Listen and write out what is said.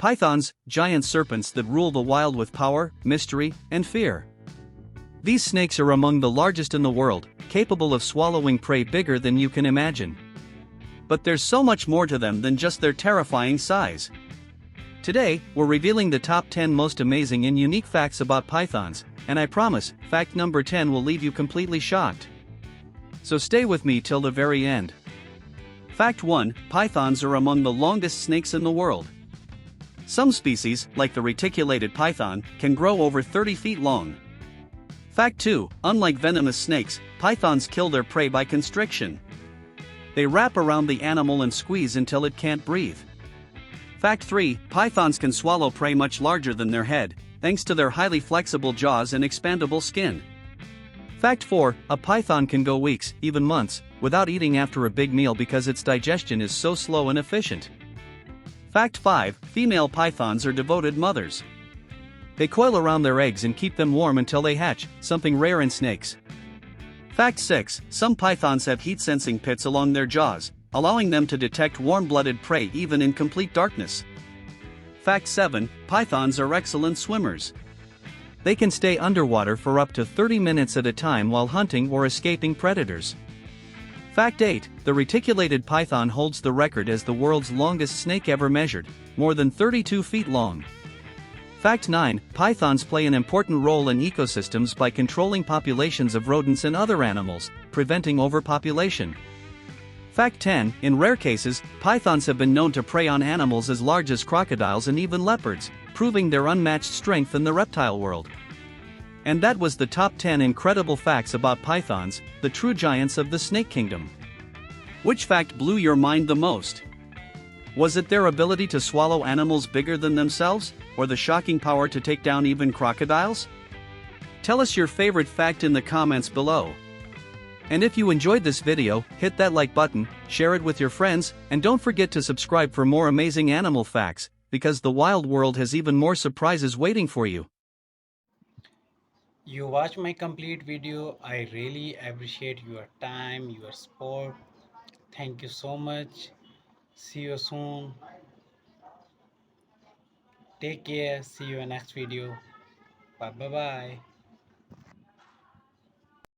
Pythons, giant serpents that rule the wild with power, mystery, and fear. These snakes are among the largest in the world, capable of swallowing prey bigger than you can imagine. But there's so much more to them than just their terrifying size. Today, we're revealing the top 10 most amazing and unique facts about pythons, and I promise, fact number 10 will leave you completely shocked. So stay with me till the very end. Fact 1: Pythons are among the longest snakes in the world. Some species, like the reticulated python, can grow over 30 feet long. Fact 2: Unlike venomous snakes, pythons kill their prey by constriction. They wrap around the animal and squeeze until it can't breathe. Fact 3: Pythons can swallow prey much larger than their head, thanks to their highly flexible jaws and expandable skin. Fact 4: A python can go weeks, even months, without eating after a big meal because its digestion is so slow and efficient. Fact 5: Female pythons are devoted mothers. They coil around their eggs and keep them warm until they hatch, something rare in snakes. Fact 6: Some pythons have heat-sensing pits along their jaws, allowing them to detect warm-blooded prey even in complete darkness. Fact 7: Pythons are excellent swimmers. They can stay underwater for up to 30 minutes at a time while hunting or escaping predators. Fact 8: The reticulated python holds the record as the world's longest snake ever measured, more than 32 feet long. Fact 9: Pythons play an important role in ecosystems by controlling populations of rodents and other animals, preventing overpopulation. Fact 10: In rare cases, pythons have been known to prey on animals as large as crocodiles and even leopards, proving their unmatched strength in the reptile world. And that was the top 10 incredible facts about pythons, the true giants of the snake kingdom. Which fact blew your mind the most? Was it their ability to swallow animals bigger than themselves, or the shocking power to take down even crocodiles? Tell us your favorite fact in the comments below. And if you enjoyed this video, hit that like button, share it with your friends, and don't forget to subscribe for more amazing animal facts, because the wild world has even more surprises waiting for you. You watch my complete video. I really appreciate your time, your support. Thank you so much. See you soon. Take care. See you in next video. Bye bye bye.